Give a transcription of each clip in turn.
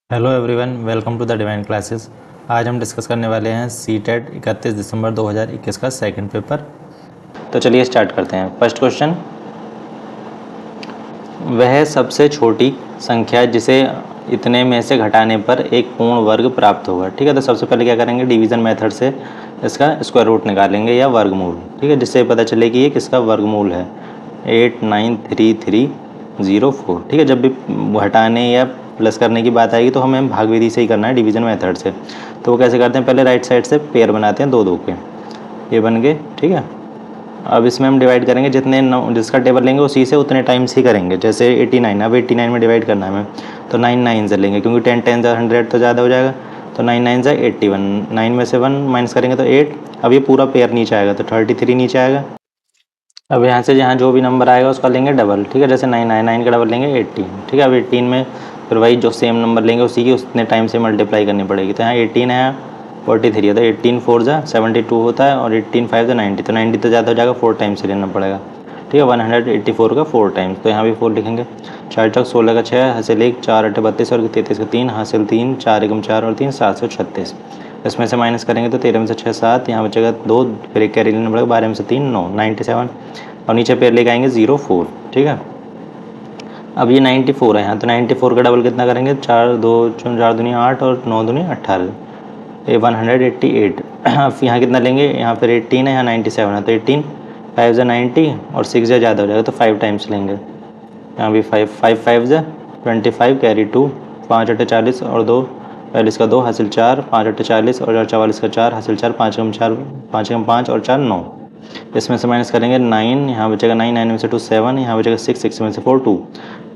Hello everyone, welcome to the divine classes. आज हम discuss करने वाले हैं सीटेट 31 दिसंबर 2021 का सेकंड पेपर। तो चलिए स्टार्ट करते हैं। फर्स्ट क्वेश्चन, वह सबसे छोटी संख्या जिसे इतने में से घटाने पर एक पूर्ण वर्ग प्राप्त होगा। ठीक है, तो सबसे पहले क्या करेंगे, डिवीज़न मेथड से इसका स्क्वायर रूट निकालेंगे या वर्गमूल। ठीक है, जिससे पता चले कि ये किसका वर्गमूल है। 89330 ठीक है, जब भी घटाने या प्लस करने की बात आएगी तो हमें भाग विधि से ही करना है, डिवीज़न मेथड से। तो वो कैसे करते हैं, पहले राइट साइड से पेयर बनाते हैं, दो दो के, ये बन गए। ठीक है, अब इसमें हम डिवाइड करेंगे, जितने जिसका टेबल लेंगे उसी से उतने टाइम्स ही करेंगे। जैसे 89, अब 89 में डिवाइड करना है हमें, तो 9 9 से लेंगे, क्योंकि 10 10 100 तो ज़्यादा हो जाएगा। तो 9 9 से 81, 9 में से 1 माइनस करेंगे तो 8। अब ये पूरा पेयर नीचे आएगा तो 33 नीचे आएगा। अब यहाँ से जहाँ जो भी नंबर आएगा उसका लेंगे डबल। ठीक है, जैसे 9 आए, 9 का डबल लेंगे 18। ठीक है, अब 18 में फिर वही जो सेम नंबर लेंगे उसी की उतने टाइम से मल्टीप्लाई करनी पड़ेगी। तो यहाँ 18 है, 43 है, तो 18 4 जा 72 होता है, और 18 5 जा 90, तो 90 तो ज़्यादा हो जाएगा, 4 टाइम्स से लेना पड़ेगा। ठीक है, 184 का 4 टाइम्स, तो यहाँ भी 4 लिखेंगे। 4 चौक 16 का 6, हासिल 1, 4 8 32 और 33 का 3, हासिल 3, 4 एकम 4 और 3 736। इसमें से माइनस करेंगे तो 13 में से 6 7, यहाँ बचेगा 2, फिर एक कैरी लेना पड़ेगा, 12 में से 3 9, 97, और नीचे पेयर लेके आएंगे 0 4। ठीक है, अब ये 94 है यहाँ, तो 94 का डबल कितना करेंगे, 4 2 4 दूनी 8 और 9 दूनी 18, ये 188। अब यहाँ कितना लेंगे, यहाँ पर 18 है, यहाँ 97 है, तो 18 5 जा 90 और 6 जा ज़्यादा हो जाएगा, तो 5 टाइम्स लेंगे। यहाँ भी 5 5 5 जा 25, कैरी 2, 5 8 40 और 2, 40 का 2 हासिल 4, 5 8 40 और 44 का 4 हासिल 4, 5 कम 4 5 कम 5 और 4 9। इसमें से माइनस करेंगे 9, यहाँ बचेगा 9, 9 में से 2 7, यहाँ बचेगा 6, 6 में से 4 2।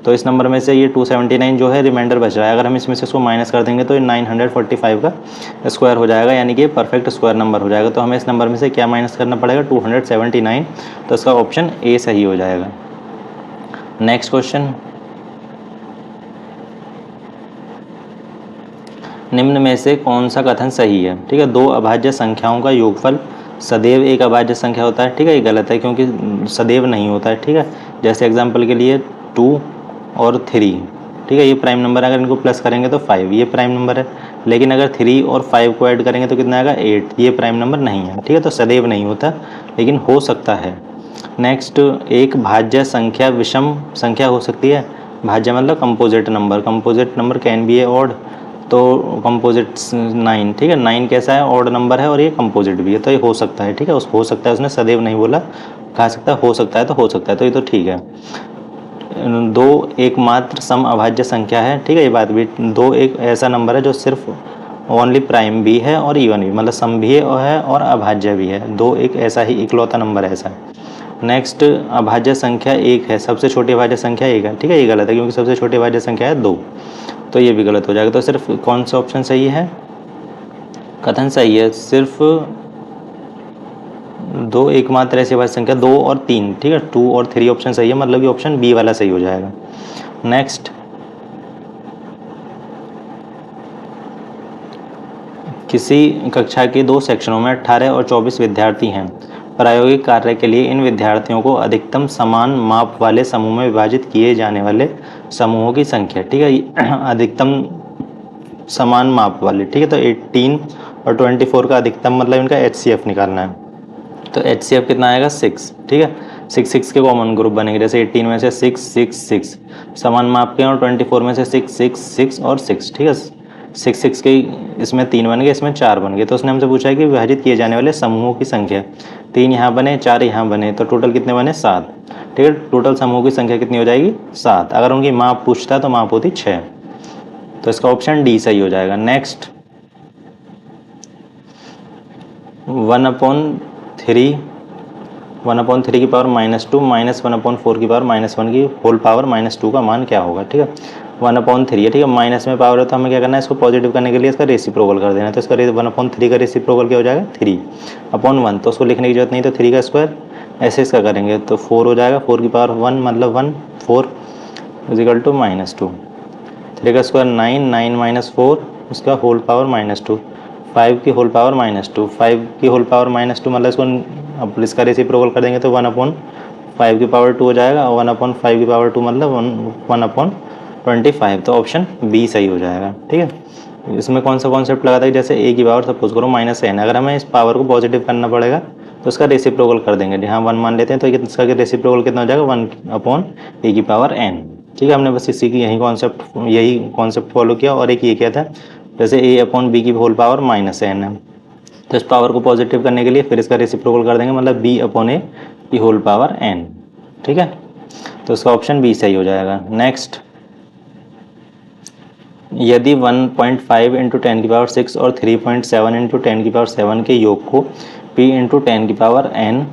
तो इस नंबर में से ये 279 जो है रिमाइंडर बच रहा है। अगर हम इसमें से इसको माइनस कर देंगे तो ये 945 का स्क्वायर हो जाएगा, यानी कि परफेक्ट स्क्वायर नंबर हो जाएगा। तो हमें इस नंबर में से क्या माइनस करना पड़ेगा, 279। तो इसका ऑप्शन ए सही हो जाएगा। नेक्स्ट क्वेश्चन, निम्न में से कौन सा कथन सही है। ठीक है, दो अभाज्य संख्याओं का योगफल सदैव एक अभाज्य संख्या होता है। ठीक है, ये गलत है, क्योंकि सदैव नहीं होता है। ठीक है, जैसे एग्जांपल के लिए 2 और 3, ठीक है, ये प्राइम नंबर है, अगर इनको प्लस करेंगे तो 5, ये प्राइम नंबर है। लेकिन अगर 3 और 5 को ऐड करेंगे तो कितना आएगा, 8, ये प्राइम नंबर नहीं है। ठीक है, तो सदैव नहीं होता, लेकिन हो सकता है। नेक्स्ट, एक भाज्य संख्या विषम संख्या हो सकती है। भाज्य मतलब composite number, composite number can be A odd, तो कंपोजिट 9। ठीक है, 9 कैसा है, ऑड नंबर है और ये कंपोजिट भी है, तो ये हो सकता है। ठीक है, हो सकता है, उसने सदैव नहीं बोला, कहा सकता है हो सकता है, तो हो सकता है, तो ये तो ठीक है। दो एकमात्र सम अभाज्य संख्या है। ठीक है, ये बात भी, दो एक ऐसा नंबर है जो सिर्फ ओनली प्राइम भी है और इवन भी, मतलब सम भी है और अभाज्य भी है। दो एक ऐसा ही इकलौता नंबर ऐसा है। नेक्स्ट, अभाज्य संख्या एक है, सबसे छोटी अभाज्य संख्या एक है। ठीक है, ये गलत है, क्योंकि सबसे छोटी अभाज्य संख्या है 2, तो ये भी गलत हो जाएगा। तो सिर्फ कौन सा ऑप्शन सही है, कथन सही है, सिर्फ दो एकमात्र ऐसी अभाज्य संख्या 2 और 3। ठीक है, 2 और 3 ऑप्शन सही है, मतलब ये ऑप्शन बी वाला सही हो जाएगा। नेक्स्ट, किसी कक्षा के 2 सेक्शनों में 18 और 24 विद्यार्थी हैं। प्रायोगिक कार्य के लिए इन विद्यार्थियों को अधिकतम समान माप वाले समूह में विभाजित किए जाने वाले समूहों की संख्या। ठीक है, अधिकतम समान माप वाले। ठीक है, तो 18 और 24 का अधिकतम मतलब इनका HCF निकालना है। तो HCF कितना आएगा, 6। ठीक है, 6 6 के कॉमन ग्रुप बनेंगे, जैसे 18 में से 6 6 6 समान माप के, और 24 में से 6 6 6 और 6। ठीक है, 6 6 के इसमें 3 बन गए, इसमें 4 बन गए। तो उसने हमसे पूछा है कि विभाजित किए जाने वाले समूहों की संख्या। 3 यहाँ बने, 4 यहाँ बने, तो टोटल कितने बने, 7। ठीक है, टोटल समूह की संख्या कितनी हो जाएगी, 7। अगर उनकी माप पूछता तो माप होती 6, तो इसका ऑप्शन डी सही हो जाएगा। नेक्स्ट, 1/3 1/3 की पावर -2 माइनस 1/4 की पावर -1 की होल पावर -2 का मान क्या होगा। ठीक है, 1/3 है। ठीक है, माइनस में पावर है तो हमें क्या करना है, इसको पॉजिटिव करने के लिए इसका रेसिप्रोकल कर देना है। तो इसका 1/3 का रेसिप्रोकल क्या हो जाएगा, 3/1, तो उसको लिखने की जरूरत नहीं, तो 3 का स्क्वायर। ऐसे इसका करेंगे तो 4 हो जाएगा, 4 की पावर 1 मतलब 1, 4 इजिकल टू -2। 3 का स्क्वायर 9, 9 माइनस 4 उसका होल पावर -2, 5 की होल पावर -2, 5 की होल पावर -2 मतलब इसको अब इसका रेसिप्रोकल कर देंगे तो 1/5 की पावर 2 हो जाएगा, और 1/5 की पावर 2 मतलब 1/2 25, तो ऑप्शन बी सही हो जाएगा। ठीक है, इसमें कौन सा कॉन्सेप्ट लगाता है, जैसे ए की पावर सपोज करो -n, अगर हमें इस पावर को पॉजिटिव करना पड़ेगा तो उसका रेसिप्रोकल कर देंगे। जहाँ 1 मान लेते हैं तो इसका रेसिप्रोकल कितना हो जाएगा, 1/e की पावर n। ठीक है, हमने बस इसी की यही कॉन्सेप्ट फॉलो किया। और एक ये क्या था, जैसे a/b की होल पावर -n है, तो इस पावर को पॉजिटिव करने के लिए फिर इसका रेसिप्रोकल कर देंगे, मतलब b/a की होल पावर n। ठीक है, तो इसका ऑप्शन बी सही हो जाएगा। नेक्स्ट, यदि 1.5 × 10⁶ और 3.7 × 10�7 के योग को p × 10�n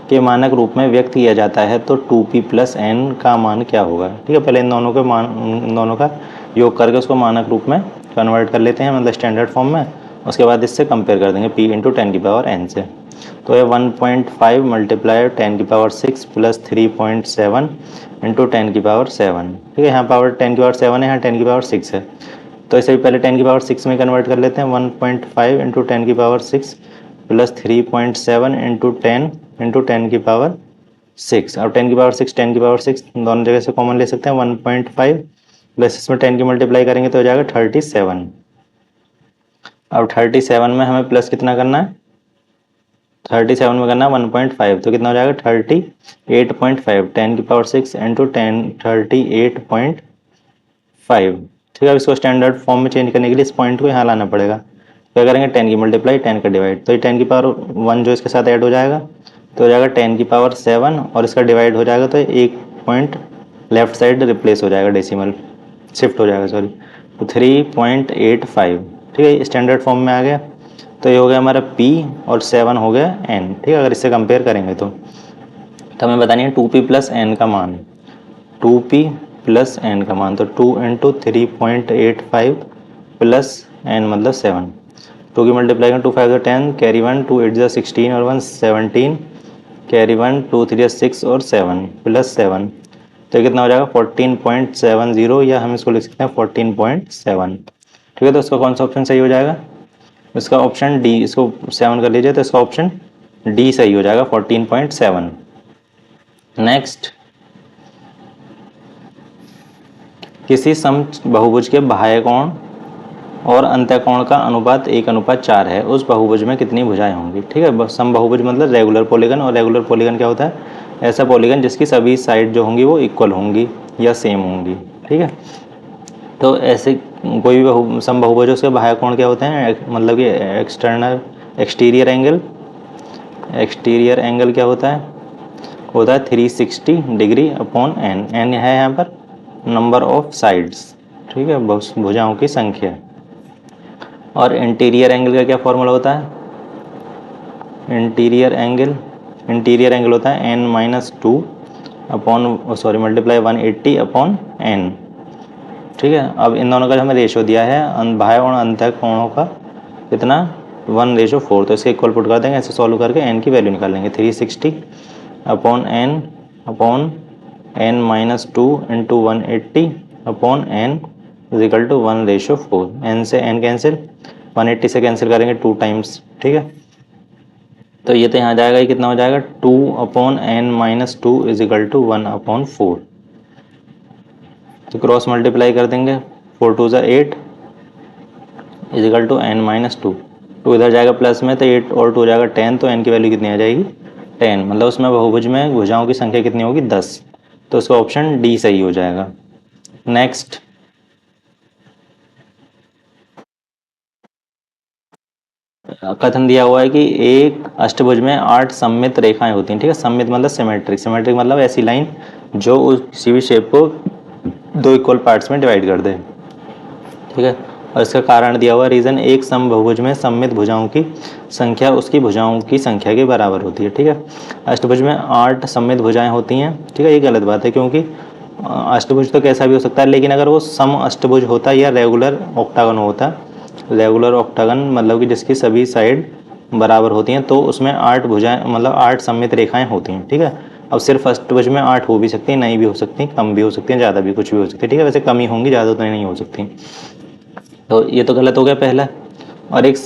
के मानक रूप में व्यक्त किया जाता है तो 2p + n का मान क्या होगा। ठीक है, पहले इन दोनों का योग करके उसको मानक रूप में कन्वर्ट कर लेते हैं, मतलब स्टैंडर्ड फॉर्म में। उसके बाद इससे कंपेयर कर देंगे p × 10�n से। तो ये 1.5 × 10⁶ + 3.7 × 10�7। ठीक है, यहाँ पावर 10�7 है, यहाँ 10⁶ है, तो इसे भी पहले 10⁶ में कन्वर्ट कर लेते हैं। 1.5 × 10⁶ + 3.7 × 10⁶ और 10⁶ दोनों जगह से कॉमन ले सकते हैं। 1.5 प्लस इसमें 10 की मल्टीप्लाई करेंगे तो हो जाएगा 37। अब 37 में हमें प्लस कितना करना है, 37 में करना है 1.5, तो कितना हो जाएगा 38.5, 10⁶ × 38.5। ठीक है, अब इसको स्टैंडर्ड फॉर्म में चेंज करने के लिए इस पॉइंट को यहाँ लाना पड़ेगा। क्या करेंगे, 10 की मल्टीप्लाई 10 का डिवाइड, तो ये 10 की पावर 1 जो इसके साथ ऐड हो जाएगा तो हो जाएगा 10 की पावर 7, और इसका डिवाइड हो जाएगा तो एक पॉइंट लेफ्ट साइड रिप्लेस हो जाएगा, डेसिमल शिफ्ट हो जाएगा, सॉरी, तो 3.85। ठीक है, स्टैंडर्ड फॉर्म में आ गया, तो ये हो गया हमारा p और 7 हो गया n। ठीक है, अगर इससे कंपेयर करेंगे तो हमें बतानी है 2p + n का मान, 2p + n का मान, तो 2 × 3.85 + n मतलब 7, 2 की मल्टीप्लाई करें, 2 5 10, कैरी 1, 2 8 16 और 1 17, कैरी 1, 2 3 6 और 7 + 7, तो ये कितना हो जाएगा 14.70, या हम इसको लिख सकते हैं 14.7। ठीक है, तो इसका कौन सा ऑप्शन सही हो जाएगा, इसका ऑप्शन डी, इसको 7 कर लीजिए तो इसका ऑप्शन डी सही हो जाएगा, 14.7। नेक्स्ट, किसी सम बहुभुज के बाह्य कोण और अंतःकोण का अनुपात 1:4 है, उस बहुभुज में कितनी भुजाएं होंगी। ठीक है, सम बहुभुज मतलब रेगुलर पॉलीगन, और रेगुलर पॉलीगन क्या होता है, ऐसा पॉलीगन जिसकी सभी साइड जो होंगी वो इक्वल होंगी या सेम होंगी। ठीक है, तो ऐसे कोई भी सम बहुभुज उसके बाह्य कोण क्या होते हैं, मतलब कि एक्सटीरियर एंगल क्या होता है 360 डिग्री अपॉन n। n है यहाँ पर नंबर ऑफ साइड्स। ठीक है, भुजाओं की संख्या। और इंटीरियर एंगल का क्या फॉर्मूला होता है, इंटीरियर एंगल होता है n-2 upon multiply 180 upon n। ठीक है, अब इन दोनों का हमें रेशो दिया है बाह्य और अंतःकोणों का कितना 1:4, तो इसके इक्वल पुट कर देंगे, ऐसे सॉल्व करके n की वैल्यू निकाल लेंगे। 360 upon n-2 × 180 upon n = 1:4। n से n कैंसिल, 180 से कैंसिल करेंगे 2 टाइम्स। ठीक है, तो ये तो यहाँ जाएगा, ये कितना हो जाएगा 2 अपॉन n-2 = 1/4। तो क्रॉस मल्टीप्लाई कर देंगे, 4 2 8 = n-2, 2 इधर जाएगा प्लस में तो 8 और 2 हो जाएगा 10, तो n की वैल्यू कितनी आ जाएगी 10, मतलब उसमें बहुभुज में भुजाओं की संख्या कितनी होगी 10, तो उसका ऑप्शन डी सही हो जाएगा। नेक्स्ट, कथन दिया हुआ है कि एक अष्टभुज में 8 सममित रेखाएं होती हैं। ठीक है, सममित मतलब सिमेट्रिक मतलब ऐसी लाइन जो किसी भी शेप को 2 इक्वल पार्ट्स में डिवाइड कर दे। ठीक है, और इसका कारण दिया हुआ, रीजन, एक समबहुभुज में सममित भुजाओं की संख्या उसकी भुजाओं की संख्या के बराबर होती है। ठीक है, अष्टभुज में 8 सममित भुजाएं होती हैं। ठीक है, ये गलत बात है, क्योंकि अष्टभुज तो कैसा भी हो सकता है, लेकिन अगर वो सम अष्टभुज होता या रेगुलर ऑक्टागन होता, रेगुलर ऑक्टागन मतलब कि जिसकी सभी साइड बराबर होती हैं, तो उसमें 8 भुजाएं मतलब 8 सममित रेखाएं होती हैं। ठीक है, अब सिर्फ अष्टभुज में 8 हो भी सकती हैं, नहीं भी हो सकती, कम भी हो सकती हैं, ज़्यादा भी, कुछ भी हो सकती है। ठीक है, वैसे कम ही होंगी, ज़्यादा तो नहीं हो सकती। तो ये तो गलत हो गया पहला। और एक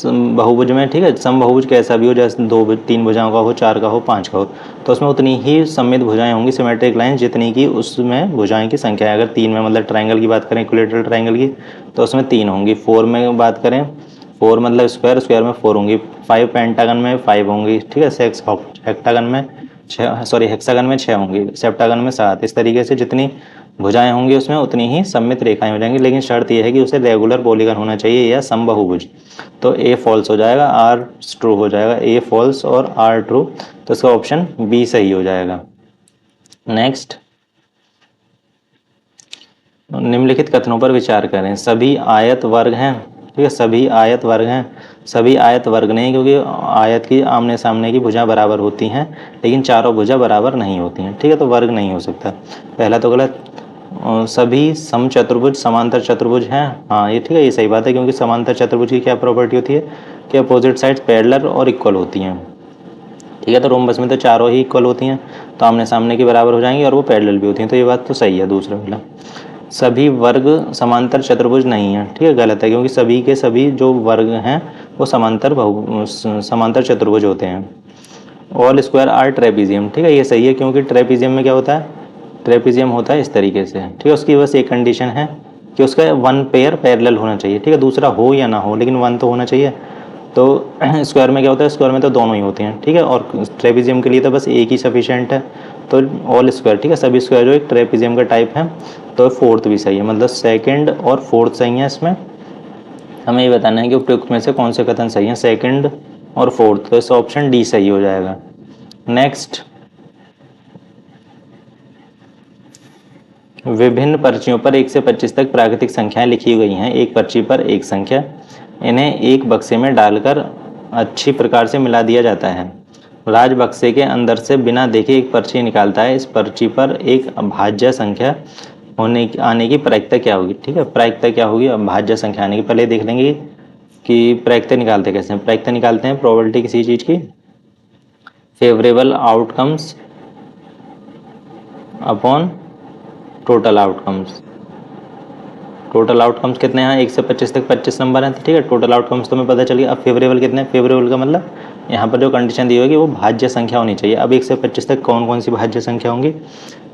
बहुभुज में, ठीक है, सम बहुभुज कैसा भी हो, जैसे तीन भुजाओं का हो, चार का हो, पाँच का हो, तो उसमें उतनी ही सममित भुजाएं होंगी, सिमेट्रिक लाइन, जितनी की उसमें भुजाएं की संख्या है। अगर तीन में मतलब ट्राइंगल की बात करें, इक्विलेटरल ट्राइंगल की, तो उसमें तीन होंगी। फोर में बात करें, फोर मतलब स्क्वायर, स्क्वायर में फोर होंगी। फाइव पेंटागन में फाइव होंगी, ठीक है। सिक्स हेक्टागन में छः, सॉरी हेक्सागन में छः होंगी, सेप्टागन में सात। इस तरीके से जितनी भुजाएं होंगी उसमें उतनी ही सममित रेखाएं हो जाएंगी, लेकिन शर्त यह है कि उसे रेगुलर पॉलीगन होना चाहिए या समबाहुभुज। तो ए फॉल्स हो जाएगा, आर ट्रू हो जाएगा। ए फॉल्स और आर ट्रू, तो इसका ऑप्शन बी सही हो जाएगा। नेक्स्ट, निम्नलिखित कथनों पर विचार करें। सभी आयत वर्ग हैं, ठीक है, सभी आयत वर्ग हैं। सभी आयत वर्ग नहीं, क्योंकि आयत की आमने सामने की भुजा बराबर होती हैं, लेकिन चारों भुजा बराबर नहीं होती हैं, ठीक है, तो वर्ग नहीं हो सकता। पहला तो गलत। सभी समचतुर्भुज समांतर चतुर्भुज हैं, हाँ ये ठीक है, ये सही बात है, क्योंकि समांतर चतुर्भुज की क्या प्रॉपर्टी होती है कि अपोजिट साइड्स पैरेलल और इक्वल होती हैं, ठीक है। तो रोम्बस में तो चारों ही इक्वल होती हैं, तो आमने सामने की बराबर हो जाएंगी और वो पैरेलल भी होती हैं, तो ये बात तो सही है दूसरा वाला। सभी वर्ग समांतर चतुर्भुज नहीं है, ठीक है, गलत है, क्योंकि सभी के सभी जो वर्ग हैं वो समांतर चतुर्भुज होते हैं। ऑल स्क्वायर आर ट्रेपीजियम, ठीक है, ये सही है, क्योंकि ट्रेपीजियम में क्या होता है, ट्रेपीजियम होता है इस तरीके से, ठीक है। उसकी बस एक कंडीशन है कि उसका वन पेयर पैरेलल होना चाहिए, ठीक है, दूसरा हो या ना हो, लेकिन वन तो होना चाहिए। तो स्क्वायर में क्या होता है, स्क्वायर में तो दोनों ही होते हैं, ठीक है, और ट्रेपीजियम के लिए तो बस एक ही सफिशिएंट है। तो ऑल स्क्वायर, ठीक है, सभी स्क्वायर जो एक ट्रेपीजियम का टाइप है। तो फोर्थ भी सही है, मतलब सेकंड और फोर्थ सही है। इसमें हमें ये बताना है कि उपयुक्त में से कौन से कथन सही है, सेकंड और फोर्थ, तो इसका ऑप्शन डी सही हो जाएगा। नेक्स्ट, विभिन्न पर्चियों पर 1 से 25 तक प्राकृतिक संख्याएं लिखी गई हैं। एक पर्ची पर एक संख्या, इन्हें एक बक्से में डालकर अच्छी प्रकार से मिला दिया जाता है। राज बक्से के अंदर से बिना देखे एक पर्ची निकालता है। इस पर्ची पर एक अभाज्य संख्या आने की प्रायिकता क्या होगी, ठीक है, प्रायिकता क्या होगी अभाज्य संख्या आने की। पहले देख लेंगे कि प्रायिकता निकालते कैसे हैं। प्रायिकता निकालते हैं प्रोबेबिलिटी किसी चीज़ की, favourable outcomes upon total outcomes. Total outcomes कितने हैं, 1 से 25 तक 25 नंबर हैं, ठीक है। टोटल आउटकम्स तो हमें पता चल गया। अब फेवरेबल कितने, फेवरेबल का मतलब यहाँ पर जो कंडीशन दी होगी वो भाज्य संख्या होनी चाहिए। अब 1 से 25 तक कौन कौन सी भाज्य संख्या होंगी,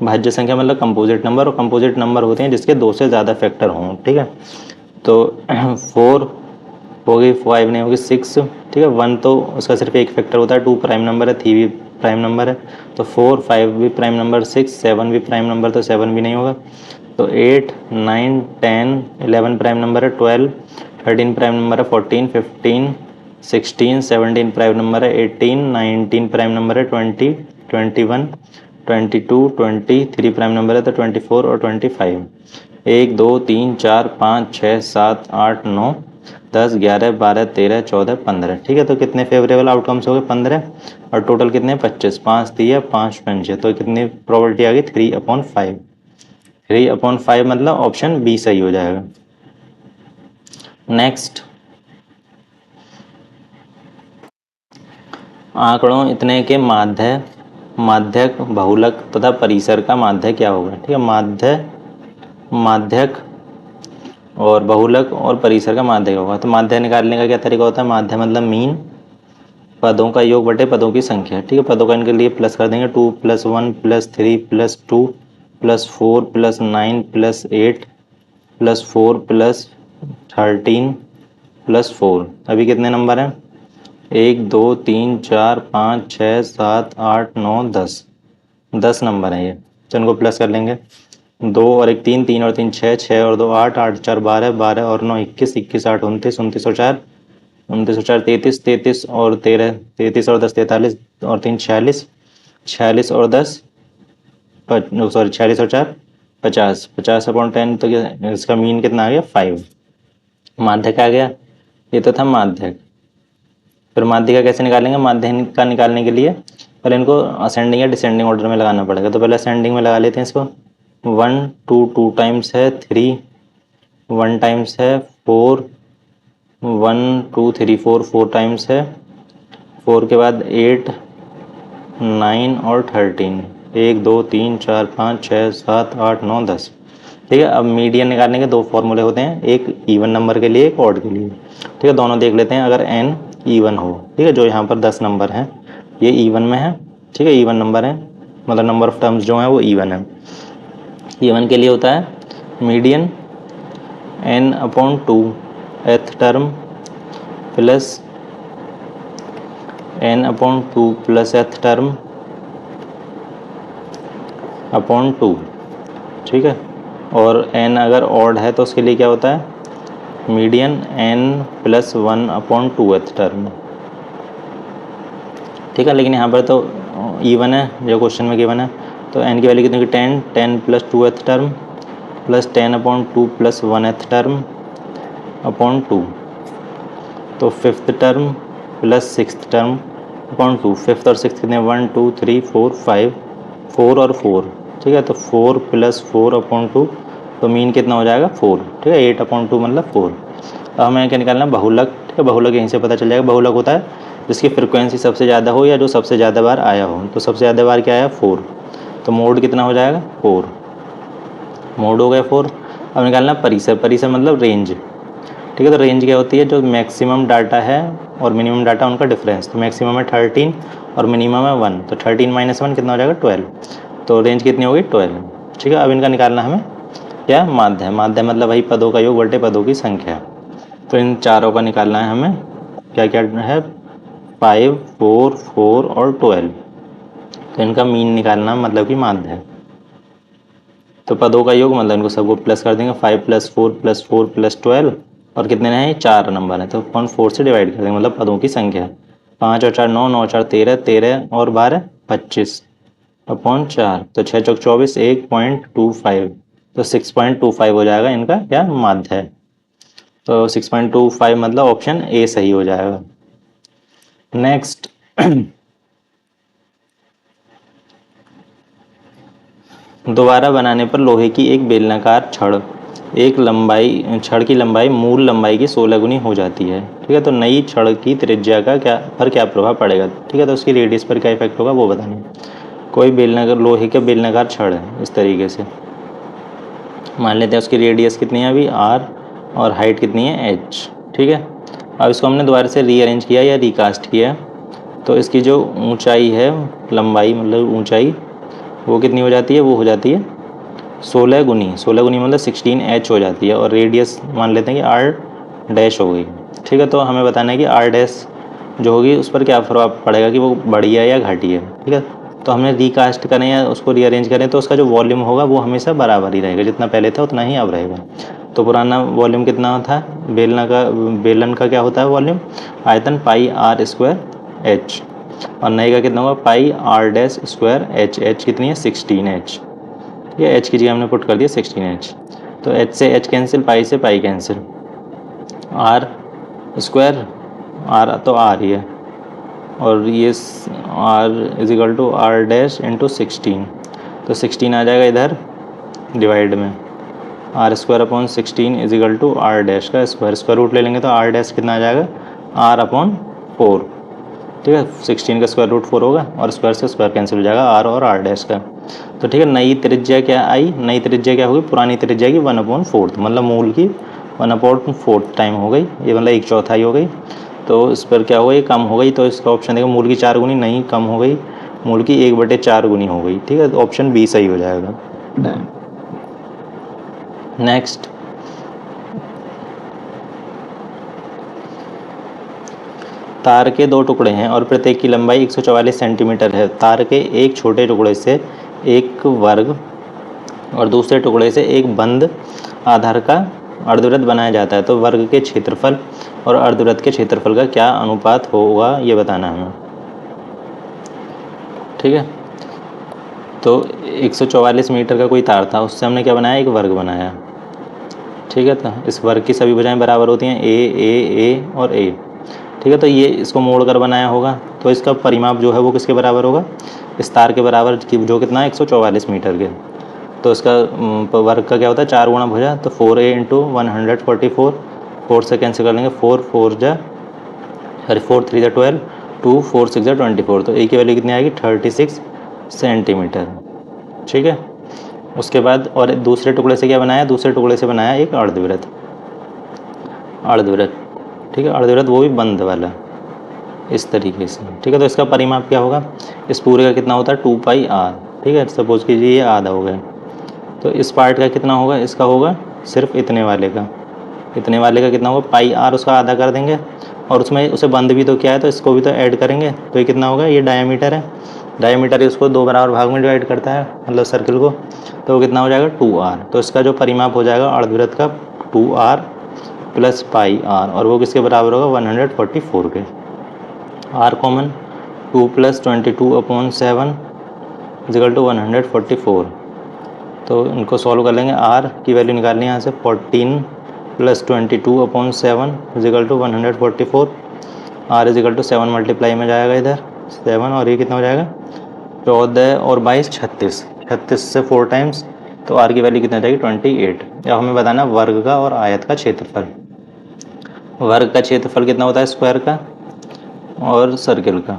भाज्य संख्या मतलब कंपोजिट नंबर, और कंपोजिट नंबर होते हैं जिसके 2 से ज़्यादा फैक्टर हों, ठीक है। तो 4 होगी, 5 नहीं होगी, 6, ठीक है। 1 तो उसका सिर्फ एक फैक्टर होता है, 2 प्राइम नंबर है, 3 भी प्राइम नंबर है, तो 4, 5 भी प्राइम नंबर, 6, 7 भी प्राइम नंबर, तो 7 भी नहीं होगा। तो 8, 9, 10, 11 प्राइम नंबर है, 12, 13 प्राइम नंबर है, 14, 15, 16, 17 प्राइम नंबर है, 18, 19 प्राइम नंबर है, 20, 21, 22, 23 प्राइम नंबर है, तो 24 और 25। 1, 2, 3, 4, 5, 6, 7, 8, 9, 10, 11, 12, 13, 14, 15, ठीक है। तो कितने फेवरेबल आउटकम्स हो गए, 15, और टोटल कितने, 25। 5 दिया, 5 पंच, तो कितनी प्रोबेबिलिटी आ गई, 3/5। 3/5 मतलब ऑप्शन बी सही हो जाएगा। नेक्स्ट, आंकड़ों इतने के माध्य, माध्यक, बहुलक तथा परिसर का माध्य क्या होगा, ठीक है। माध्य, माध्यक और बहुलक और परिसर का माध्य क्या होगा। तो माध्य निकालने का क्या तरीका होता है, माध्य मतलब मीन, पदों का योग बटे पदों की संख्या, ठीक है। पदों का इनके लिए प्लस कर देंगे, 2 + 1 + 3 + 2 + 4 + 9 + 8 + 4 + 13 + 4। अभी कितने नंबर हैं, 1, 2, 3, 4, 5, 6, 7, 8, 9, 10, 10 नंबर हैं ये, तो इनको प्लस कर लेंगे। 2 और 1 3, 3 और 3 6, 6 और 2 8, 8 4 12, 12 और 9 21, 21 8 29, 29 और 4 29 और 4 33, 33 और 13, 33 और 10 43 और 3 46, 46 और 10 सॉरी 46 और 4 50, 50/10, तो इसका मीन कितना आ गया, 5। माध्यक आ गया, ये तो था माध्यक। फिर माध्य का कैसे निकालेंगे, माध्य का निकालने के लिए पहले इनको असेंडिंग या डिसेंडिंग ऑर्डर में लगाना पड़ेगा। तो पहले असेंडिंग में लगा लेते हैं इसको। 1 2 2 टाइम्स है, 3 1 टाइम्स है, 4 1 2 3 4 4 टाइम्स है, 4 के बाद 8 9 और 13, 1 2 3 4 5 6 7 8 9 10, ठीक है। अब मीडियन निकालने के दो फॉर्मूले होते हैं, एक इवन नंबर के लिए, एक ऑड के लिए। ठीक है, दोनों देख लेते हैं। अगर n इवन हो, ठीक है, जो यहाँ पर 10 नंबर हैं ये इवन में है, ठीक है, इवन नंबर है, मतलब नंबर ऑफ टर्म्स जो हैं वो इवन है। इवन के लिए होता है median n/2 th term plus n/2 plus th term upon 2, ठीक है। और n अगर ऑड है तो उसके लिए क्या होता है मीडियन n+1/2th टर्म, ठीक है। लेकिन यहाँ पर तो इवन है, जो क्वेश्चन में गिवन है, तो n की वैल्यू कितनी होगी 10, 10+2th term plus 10/2 plus 1th term upon 2, तो 5th term plus 6th term upon 2। 5th और 6th कितने 1 2 3 4 5, 4 और 4, ठीक है, तो 4 + 4/2, तो मीन कितना हो जाएगा 4, ठीक है, 8/2 मतलब 4। अब हमें क्या निकालना है बहुलक, ठीक है। बहुलक यहीं से पता चल जाएगा। बहुलक होता है जिसकी फ्रिक्वेंसी सबसे ज़्यादा हो या जो सबसे ज़्यादा बार आया हो, तो सबसे ज़्यादा बार क्या आया 4, तो मोड कितना हो जाएगा 4, मोड हो गया 4। अब निकालना परिसर, परिसर मतलब रेंज, ठीक है। तो रेंज क्या होती है जो मैक्सिमम डाटा है और मिनिमम डाटा उनका डिफरेंस, तो मैक्सिमम है 13 और मिनिमम है 1, तो 13 - 1 कितना हो जाएगा 12, तो रेंज कितनी होगी 12, ठीक है। अब इनका निकालना हमें क्या माध्य है, माध्य मतलब वही पदों का योग बटे पदों की संख्या, तो इन चारों का निकालना है हमें। क्या क्या है 5 4 4 और 12, तो इनका मीन निकालना मतलब कि माध्य है। तो पदों का योग मतलब इनको सबको प्लस कर देंगे, 5 + 4 + 4 + 12, और कितने हैं 4 नंबर है, तो 4 से डिवाइड कर देंगे, मतलब पदों की संख्या। 5 और 4 9, 9 और 4 13, 13 और 12 25/4, तो 6 चौक 24, 1.25, तो 6.25 हो जाएगा इनका क्या माध्य है। तो 6.25 मतलब ऑप्शन ए सही हो जाएगा। नेक्स्ट दोबारा बनाने पर लोहे की एक बेलनाकार छड़ की लंबाई मूल लंबाई की 16 गुनी हो जाती है, ठीक है। तो नई छड़ की त्रिज्या का क्या प्रभाव पड़ेगा, ठीक है, तो उसकी रेडियस पर क्या इफेक्ट होगा वो बताना। कोई बेलनाकार लोहे का बेलनाकार छड़ है इस तरीके से, मान लेते हैं उसकी रेडियस कितनी है अभी r और हाइट कितनी है h, ठीक है। अब इसको हमने दोबारा से रीअरेंज किया या रिकास्ट किया, तो इसकी जो ऊंचाई है लंबाई मतलब ऊंचाई वो कितनी हो जाती है, वो हो जाती है 16 गुनी, 16 गुनी मतलब 16h हो जाती है, और रेडियस मान लेते हैं कि r' हो गई, ठीक है। तो हमें बताना है कि r' जो होगी उस पर क्या प्रभाव पड़ेगा कि वो बड़ी है या घटी है, ठीक है। तो हमने रिकास्ट करें या उसको रीअरेंज करें तो उसका जो वॉल्यूम होगा वो हमेशा बराबर ही रहेगा, जितना पहले था उतना ही अब रहेगा। तो पुराना वॉल्यूम कितना था बेलन का क्या होता है वॉल्यूम आयतन πr² h, और नए का कितना होगा πr' h, h कितनी है 16h, ये h की जगह हमने पुट कर दिया 16h, तो h से h कैंसिल, पाई से पाई कैंसिल, r² r तो r ही है, और ये r = r' × 16, तो 16 आ जाएगा इधर डिवाइड में, r²/16 = r' का स्क्वायर रूट ले लेंगे तो r' कितना आ जाएगा r/4, ठीक है। 16 का स्क्वायर रूट 4 होगा और स्क्वायर से स्क्वायर कैंसिल हो जाएगा r और r' का, तो ठीक है। नई त्रिज्या क्या आई, नई त्रिज्या क्या होगी पुरानी त्रिज्या की 1/4, मतलब मूल की 1/4 टाइम हो गई, ये मतलब 1/4 हो गई, तो इस पर क्या हो गई कम हो गई, तो इसका ऑप्शन देखो मूल की 4 गुनी नहीं कम हो गई, मूल की 1/4 गुनी हो गई, ठीक है, तो ऑप्शन बी सही हो जाएगा। नेक्स्ट तार के 2 टुकड़े हैं और प्रत्येक की लंबाई 144 सेंटीमीटर है। तार के एक छोटे टुकड़े से एक वर्ग और दूसरे टुकड़े से एक बंद आधार का अर्धवृत्त बनाया जाता है, तो वर्ग के क्षेत्रफल और अर्धवृत्त के क्षेत्रफल का क्या अनुपात होगा ये बताना हमें, ठीक है। तो 144 मीटर का कोई तार था, उससे हमने क्या बनाया एक वर्ग बनाया, ठीक है। तो इस वर्ग की सभी भुजाएं बराबर होती हैं ए और ए, ठीक है। तो ये इसको मोड़ कर बनाया होगा, तो इसका परिमाप जो है वो किसके बराबर होगा इस तार के बराबर की, जो कितना है 144 मीटर के, तो इसका वर्ग का क्या होता है 4 गुणा भुजा, तो 4a × 144, 4 से कैंसिल कर लेंगे 4 3 × 12, 2 4 6 24, तो a की वैल्यू कितनी आएगी 36 सेंटीमीटर, ठीक है। उसके बाद और दूसरे टुकड़े से क्या बनाया, दूसरे टुकड़े से बनाया एक अर्धवृत्त, ठीक है, अर्धवृत्त वो भी बंद वाला, इस तरीके से। ठीक है, तो इसका परिमाप क्या होगा, इस पूरे का कितना होता है 2πr। ठीक है, सपोज कीजिए ये आधा हो गया, तो इस पार्ट का कितना होगा, इसका होगा सिर्फ इतने वाले का, इतने वाले का कितना होगा πr, उसका आधा कर देंगे, और उसमें उसे बंद भी तो क्या है, तो इसको भी तो ऐड करेंगे, तो ये कितना होगा, ये डायमीटर है, डायमीटर इसको 2 बराबर भाग में डिवाइड करता है, मतलब सर्किल को, तो वो कितना हो जाएगा 2r। तो इसका जो परिमाप हो जाएगा अर्धवृत्त का 2r प्लस πr, और वो किसके बराबर होगा 144 के। r common, 2 + 22/7 equal to 144। तो इनको सॉल्व कर लेंगे, r की वैल्यू निकालनी है यहाँ से, 14 + 22/7 equal to 144। r equal to 7 multiply में जाएगा इधर 7, और ये कितना हो जाएगा 14 और 22 36, 36 से 4 टाइम्स, तो r की वैल्यू कितना जाएगी 28। अब हमें बताना वर्ग का और आयत का क्षेत्रफल। वर्ग का क्षेत्रफल कितना होता है स्क्वायर का, और सर्किल का।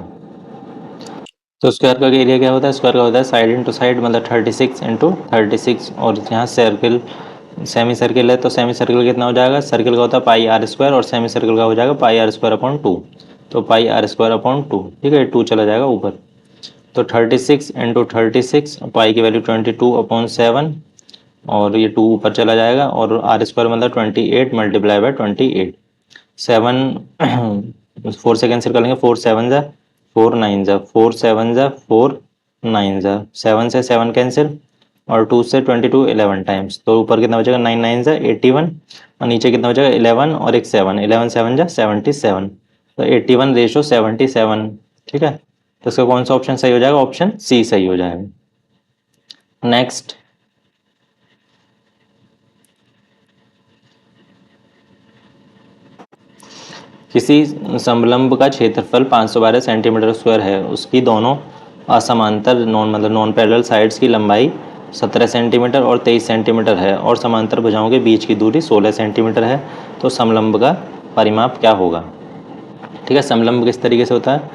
तो स्क्वायर का एरिया क्या होता है, स्क्वायर का होता है साइड इंटू साइड, मतलब 36 इंटू 36, और यहाँ सर्किल सेमी सर्किल है, तो सेमी सर्किल कितना हो जाएगा, सर्किल का होता है πr², और सेमी सर्किल का हो जाएगा πr² 2, तो πr² 2। ठीक है, 2 चला जाएगा ऊपर, तो 36 इंटू 36, पाई की वैल्यू 22/7, और ये 2 ऊपर चला जाएगा, और r² मतलब 28 मल्टीप्लाई बाय 28, 7 4 से कैंसिल कर लेंगे, 4 7 जा 4 9 जा 4 7 जा 4 9 जा, 7 से 7 कैंसिल, और 2 से 22 11 टाइम्स, तो ऊपर कितना बचेगा 9 9 जा 81, और नीचे कितना बचेगा 11 और एक 7, 11 7 जा 77, तो 81 रेशो 77। ठीक है, तो इसका कौन सा ऑप्शन सही हो जाएगा, ऑप्शन सी सही हो जाएगा। नेक्स्ट, किसी समलंब का क्षेत्रफल 512 सेंटीमीटर स्क्वायर है, उसकी दोनों असमांतर नॉन पैरेलल साइड्स की लंबाई 17 सेंटीमीटर और 23 सेंटीमीटर है, और समांतर भुजाओं के बीच की दूरी 16 सेंटीमीटर है, तो समलंब का परिमाप क्या होगा। ठीक है, समलंब किस तरीके से होता है,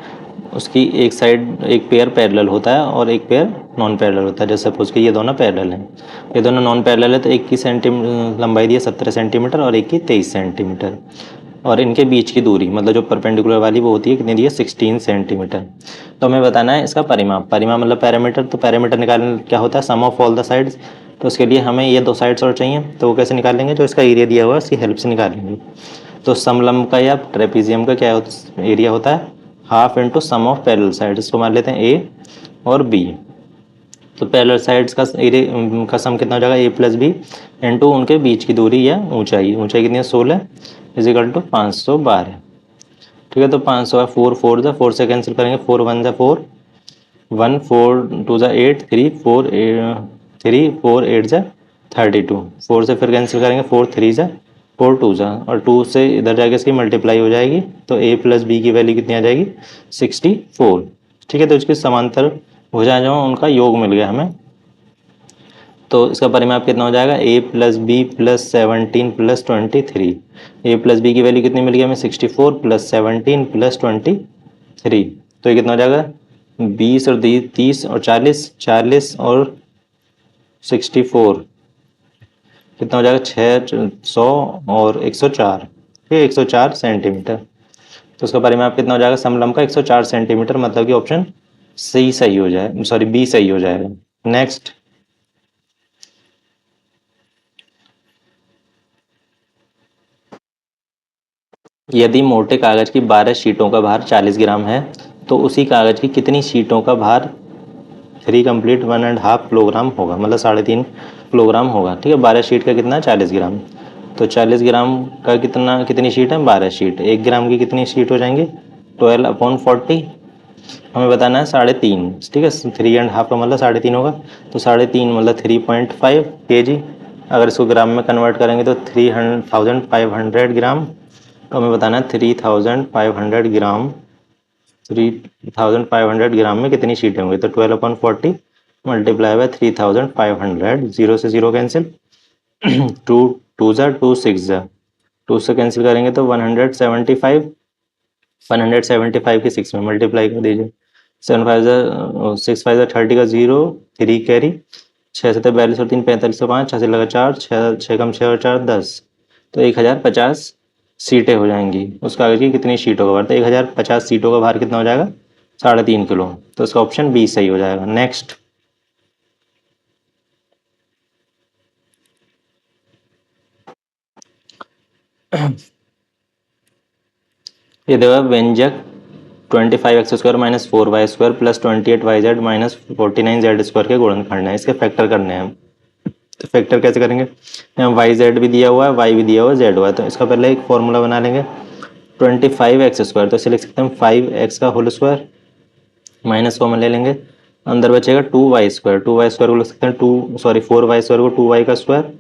उसकी एक साइड एक पेयर पैरेलल होता है और एक पेयर नॉन पैरेलल होता है। जैसे सपोज कि ये दोनों पैरेलल हैं, ये दोनों नॉन पैरेलल है, तो एक की लंबाई दी है 17 सेंटीमीटर और एक की 23 सेंटीमीटर, और इनके बीच की दूरी मतलब जो परपेंडिकुलर वाली वो होती है कितनी दी है 16 सेंटीमीटर। तो हमें बताना है इसका परिमाप, परिमाप मतलब पैरामीटर, तो पैरामीटर निकालने क्या होता है सम ऑफ ऑल द साइड्स, तो उसके लिए हमें ये 2 साइड्स और चाहिए, तो वो कैसे निकालेंगे, जो इसका एरिया दिया हुआ है उसकी हेल्प से निकालेंगे। तो समलंब का या ट्रेपीजियम का क्या एरिया होता है, half into sum of parallel sides, इसको मान लेते हैं ए और बी। तो पैरेलल साइड्स का एरिया का सम कितना हो जाएगा, ए प्लस बी इंटू उनके बीच की दूरी या ऊंचाई, ऊंचाई कितनी है 16 इजिकल टू 512। ठीक है, तो 500 4 4 जा 4 से कैंसिल करेंगे, 4 1 जा 4 1 4 2 जा 8 3 4 3 4 8 जा 32, 4 से फिर कैंसिल करेंगे 4 3 जा 4 2 जा, और 2 से इधर जाके इसकी मल्टीप्लाई हो जाएगी, तो a प्लस बी की वैल्यू कितनी आ जाएगी 64। ठीक है, तो इसके समांतर भुजा जो उनका योग मिल गया हमें, तो इसका परिमाप कितना हो जाएगा a plus B plus 17 plus 23, a plus B की वैल्यू कितनी मिल गई हमें 64 प्लस 17 प्लस 23, तो ये कितना हो जाएगा 20 और 30 और 40, 40 और 64 कितना हो जाएगा 600 और 104, ठीक है 104 सेंटीमीटर। तो उसका परिमाप कितना हो जाएगा समलंब का 104 सेंटीमीटर, मतलब कि ऑप्शन सी सही हो जाए, सॉरी बी सही हो जाएगा। नेक्स्ट, यदि मोटे कागज की 12 शीटों का भार 40 ग्राम है, तो उसी कागज की कितनी शीटों का भार 3 कंप्लीट 1.5 किलोग्राम होगा, मतलब 3.5 किलोग्राम होगा। ठीक है, 12 शीट का कितना 40 ग्राम, तो 40 ग्राम का कितनी शीट है 12 शीट, 1 ग्राम की कितनी शीट हो जाएंगी 12/40। हमें बताना है 3.5, ठीक है 3.5 का मतलब 3.5 होगा, तो 3.5 मतलब 3.5 kg, अगर इसको ग्राम में कन्वर्ट करेंगे तो 3500 ग्राम, तो हमें बताना है 3500 ग्राम, 3500 ग्राम में कितनी शीटें होंगी, तो 12/40 मल्टीप्लाई बाय 3500, 0 से 0 कैंसिल 2 2 जा 2 6 जा 2 से कैंसिल करेंगे तो 175, 175 की 6 में मल्टीप्लाई कर दीजिए, 7 5 जा 6 5 जा 30 का 0 3 कैरी, 6 7 42 और 3 45 और 5 6 से लगा 4 6 6 कम 6 और 4 10, तो 1050 सीटें हो जाएंगी। उस कागज़ की कितनी शीटों का भार, तो 1050 सीटों का भार कितना हो जाएगा, 3.5 किलो। तो इसका ऑप्शन बी सही हो जाएगा। नेक्स्ट, ये देखो व्यंजक 25x² minus 4y² plus 28yz minus 49z² के गुणनखंड है, इसके फैक्टर करने हैं। तो फैक्टर कैसे करेंगे, यहाँ वाई जेड भी दिया हुआ है, वाई भी दिया हुआ है, जेड हुआ है, तो इसका पहले एक फॉर्मूला बना लेंगे 25x², तो इसे लिख सकते हैं 5x का होल स्क्वायर, माइनस कॉमन ले लेंगे, अंदर बचेगा 2y², 2y² को लिख सकते हैं 4y² को 2y का स्क्वायर,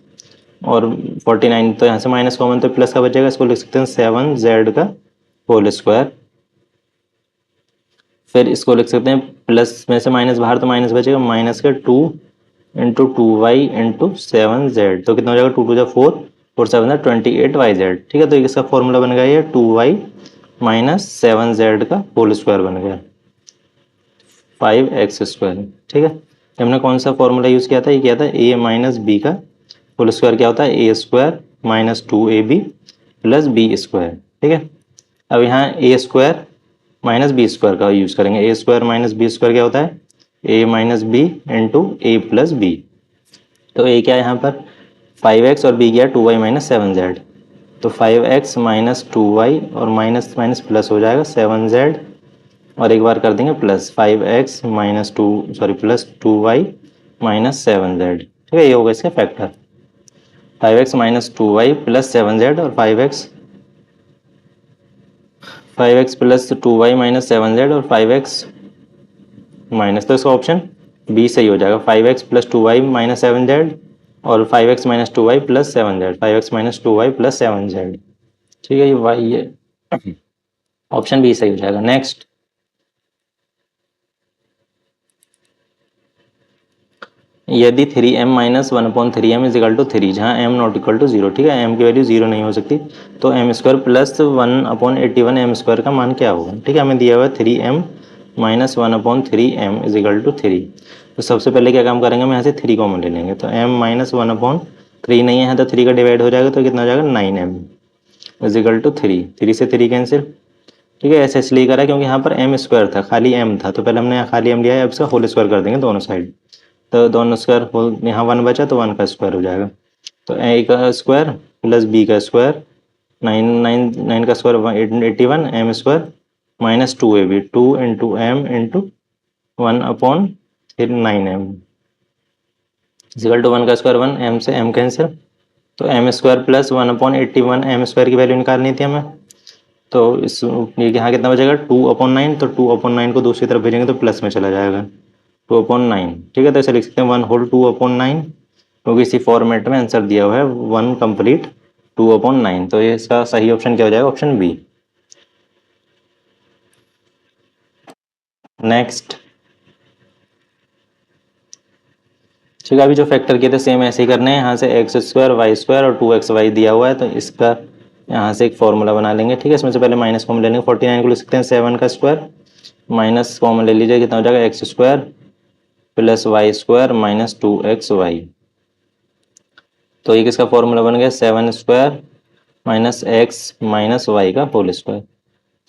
और 49 तो यहाँ से माइनस कॉमन तो प्लस का बचेगा, इसको लिख सकते हैं 7z का होल स्क्वायर। फिर इसको लिख सकते हैं प्लस में से माइनस बाहर तो माइनस बचेगा, माइनस का 2 इंटू 2y इंटू 7z, तो कितना हो जाएगा 2 2 जा 4, 4 7 जा 28yz। ठीक है, तो इसका फॉर्मूला बन गया ये 2y माइनस 7z का होल स्क्वायर बन गया 5x²। ठीक है, हमने कौन सा फॉर्मूला यूज़ किया था, ये किया था a माइनस बी का होल स्क्वायर क्या होता है a² minus 2ab plus b²। ठीक है, अब यहाँ a² माइनस b² का यूज़ करेंगे, a² माइनस b² क्या होता है a minus B into A plus B. तो a क्या है यहाँ पर 5x और b क्या है 2y माइनस 7z, तो 5x माइनस 2y और माइनस माइनस प्लस हो जाएगा 7z, और एक बार कर देंगे plus 5x minus 2 sorry plus 2y minus 7z। ठीक है, ये होगा इसका factor 5x minus 2y plus 7z और 5x plus 2y minus 7z और 5x माइनस, तो इसका ऑप्शन बी सही हो जाएगा 5x plus 2y minus 7z और 5x minus 2y plus 7z, 5x minus 2y plus 7z। ठीक है, ये वाई ये ऑप्शन बी सही हो जाएगा। नेक्स्ट, यदि 3m minus 1/3m is equal to 3, जहाँ m नॉट इक्वल टू 0। ठीक है, m की वैल्यू 0 नहीं हो सकती, तो m² प्लस 1/81m² का मान क्या होगा। ठीक है, हमें दिया हुआ है 3m minus 1/3m is equal to 3। तो सबसे पहले क्या काम करेंगे, हम यहाँ से 3 कॉमन ले लेंगे, तो m माइनस 1/3 नहीं है तो 3 का डिवाइड हो जाएगा, तो कितना हो जाएगा 9m इज इक्वल टू 3, 3 से 3 कैंसिल। ठीक है, ऐसे इसलिए करा क्योंकि यहाँ पर m² था, खाली m था, तो पहले हमने यहाँ खाली m लिया है, अब इसका होल स्क्वायर कर देंगे दोनों साइड, तो दोनों स्क्वायर होल, यहाँ 1 बचा तो 1 का स्क्वायर हो जाएगा, तो a का स्क्वायर प्लस b का स्क्वायर 9 का square 81 m² minus 2ab 2 into m into 1/9m equal to 1 का स्क्वायर 1, m से m कैंसिल, तो m² प्लस 1/81 m² की वैल्यू निकालनी थी हमें, तो इस ये यहाँ कितना बचेगा 2/9, तो 2/9 को दूसरी तरफ भेजेंगे तो प्लस में चला जाएगा 2/9। ठीक है, तो इसे लिख सकते हैं 1 होल 2/9, क्योंकि इसी फॉर्मेट में आंसर दिया हुआ है 1 कंप्लीट 2/9, तो ये इसका सही ऑप्शन क्या हो जाएगा, ऑप्शन बी। नेक्स्ट, ठीक है, अभी जो फैक्टर किए थे सेम ऐसे ही करने हैं, यहाँ से x² y² और 2xy दिया हुआ है, तो इसका यहाँ से एक फॉर्मूला बना लेंगे। ठीक है, इसमें से पहले माइनस कॉमन ले लेंगे, 49 को लिख सकते हैं 7 का स्क्वायर, माइनस कॉमन ले लीजिए, कितना हो जाएगा x² plus y² minus 2xy, तो ये किसका फॉर्मूला बन गया 7² माइनस x माइनस y का होल स्क्वायर,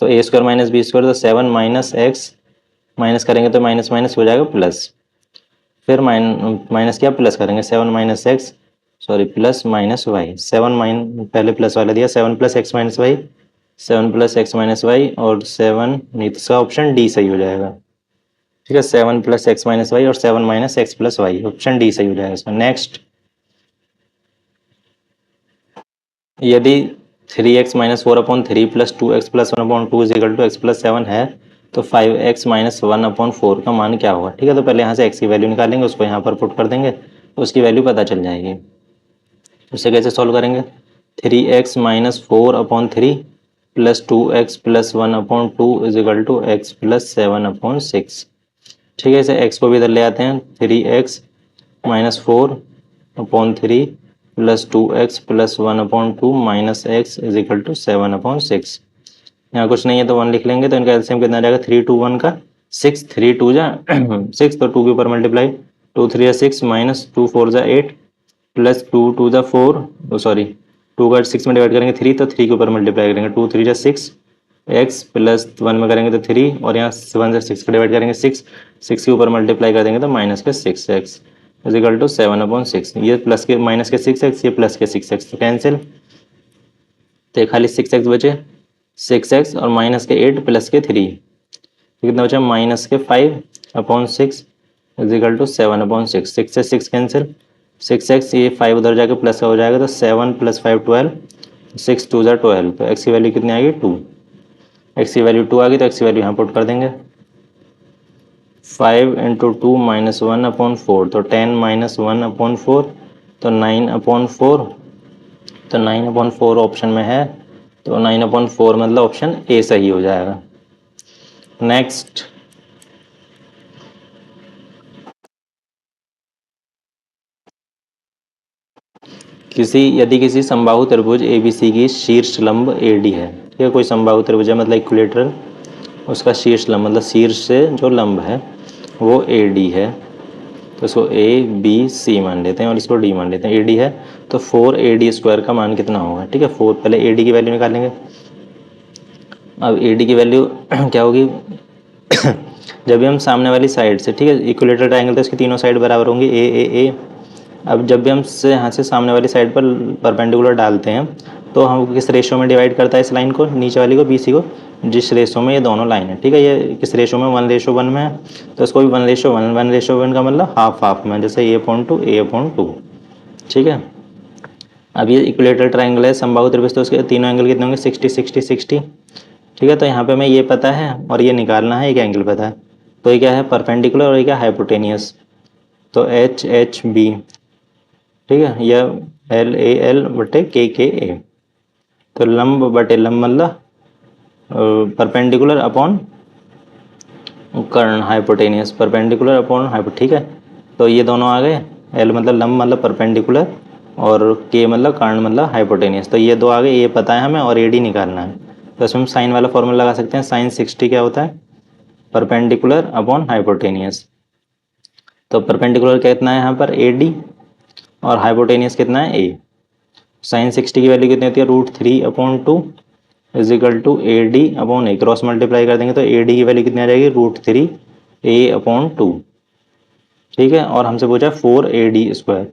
तो a² माइनस b², तो 7 माइनस x माइनस करेंगे तो माइनस माइनस हो जाएगा प्लस, फिर माइनस क्या प्लस करेंगे 7 minus X sorry plus minus Y, 7 पहले प्लस वाला दिया 7 plus X minus Y, 7 plus X minus Y और 7 नहीं, तो इसका ऑप्शन डी सही हो जाएगा। ठीक है, 7 प्लस एक्स माइनस वाई और 7 minus X plus Y, option D सही हो जाएगा इसमें। नेक्स्ट, यदि 3x minus 4/3 plus 2x plus 1/2 is equal to X plus 7 है, तो 5x माइनस 1/4 का मान क्या होगा। ठीक है, तो पहले यहाँ से x की वैल्यू निकालेंगे, उसको यहाँ पर पुट कर देंगे तो उसकी वैल्यू पता चल जाएगी। उसे कैसे सॉल्व करेंगे, 3x minus 4/3 plus 2x plus 1/2 is equal to X plus 7/6। ठीक है, इसे x को भी इधर ले आते हैं, 3x minus 4/3 plus 2x plus 1/2 minus X is equal to 7/6। यहाँ कुछ नहीं है तो 1 लिख लेंगे, तो इनका एलसीएम कितना आ जाएगा 3 2 1 का 6, 3 2 जा 6, तो 2 के ऊपर मल्टीप्लाई 2 3 6 माइनस 2 4 जा 8 प्लस 2 2 जा 4 सॉरी 2 का 6 में डिवाइड करेंगे 3, तो 3 के ऊपर मल्टीप्लाई करेंगे, 2 3 जा 6, एक्स प्लस 1 में करेंगे तो 3, और यहाँ 1 से 6 का डिवाइड करेंगे 6, 6 के ऊपर मल्टीप्लाई कर देंगे तो माइनस के 6x इज इक्वल टू 7/6। ये प्लस के माइनस के 6x, ये प्लस के 6x, तो कैंसिल, तो ये खाली 6x बचे, 6x और माइनस के 8 प्लस के 3, कितना बचा माइनस के 5/6 इज इक्वल टू 7/6। 6 से 6 कैंसिल, 6x, ये 5 उधर जाके प्लस का हो जाएगा, तो 7 + 5 12, 6 2 ज़ा 12, तो x की वैल्यू कितनी आ गई 2, x की वैल्यू 2 आ गई, तो x की वैल्यू यहाँ पुट कर देंगे, 5 × 2 - 1/4, तो 10 - 1/4, तो 9/4, तो 9/4 ऑप्शन में है, तो 9/4 मतलब ऑप्शन ए सही हो जाएगा। नेक्स्ट, यदि किसी समबाहु त्रिभुज ABC की शीर्ष लंब AD है, ठीक है, कोई समबाहु त्रिभुज है मतलब इक्विलेटरल, उसका शीर्ष लंब मतलब शीर्ष से जो लंब है वो AD है, तो इसको ABC मान लेते हैं और इसको D मान लेते हैं। AD है तो 4AD² का मान कितना होगा, ठीक है, 4, पहले AD की वैल्यू निकालेंगे। अब AD की वैल्यू क्या होगी जब भी हम सामने वाली साइड से, ठीक है, इक्विलेटरल ट्रायंगल तो इसकी तीनों साइड बराबर होंगी A। अब जब भी हम यहाँ से सामने वाली साइड पर परपेंडिकुलर डालते हैं तो हम किस रेशो में डिवाइड करता है इस लाइन को, नीचे वाली को BC को, जिस रेशो में ये दोनों लाइन है, ठीक है, ये किस रेशो में 1:1 में है, तो इसको भी 1:1, 1:1 का मतलब हाफ में, जैसे A/2 A/2, ठीक है। अब ये इक्विलेटरल ट्रायंगल है समबाहु त्रिभुज, तो उसके तीनों एंगल कितने होंगे 60 60 60, ठीक है। तो यहाँ पे हमें ये पता है और ये निकालना है, एक एंगल पता है, तो ये क्या है परपेंडिकुलर और ये क्या हाइपोटेनियस, तो HHB, ठीक है, यह LAL बटे KKA, तो लंब बटे लंब मतलब परपेंडिकुलर अपॉन कर्ण, हाइपोटेनियस परपेंडिकुलर अपॉन हाइपो, ठीक है। तो ये दोनों आ गए, L मतलब लंब मतलब परपेंडिकुलर और K मतलब कर्ण मतलब हाइपोटेनियस, तो ये दो आ गए, ये पता है हमें और AD निकालना है। तो इसमें हम साइन वाला फॉर्मूला लगा सकते हैं, sin 60 क्या होता है परपेंडिकुलर अपॉन हाइपोटेनियस, तो परपेंडिकुलर कितना है यहाँ पर AD और हाइपोटेनियस कितना है A। sin 60 की वैल्यू कितनी होती है √3/2 is equal to AD/A, cross multiply कर देंगे तो AD की वैल्यू कितनी आ जाएगी √3A/2, ठीक है। और हमसे पूछा 4AD²,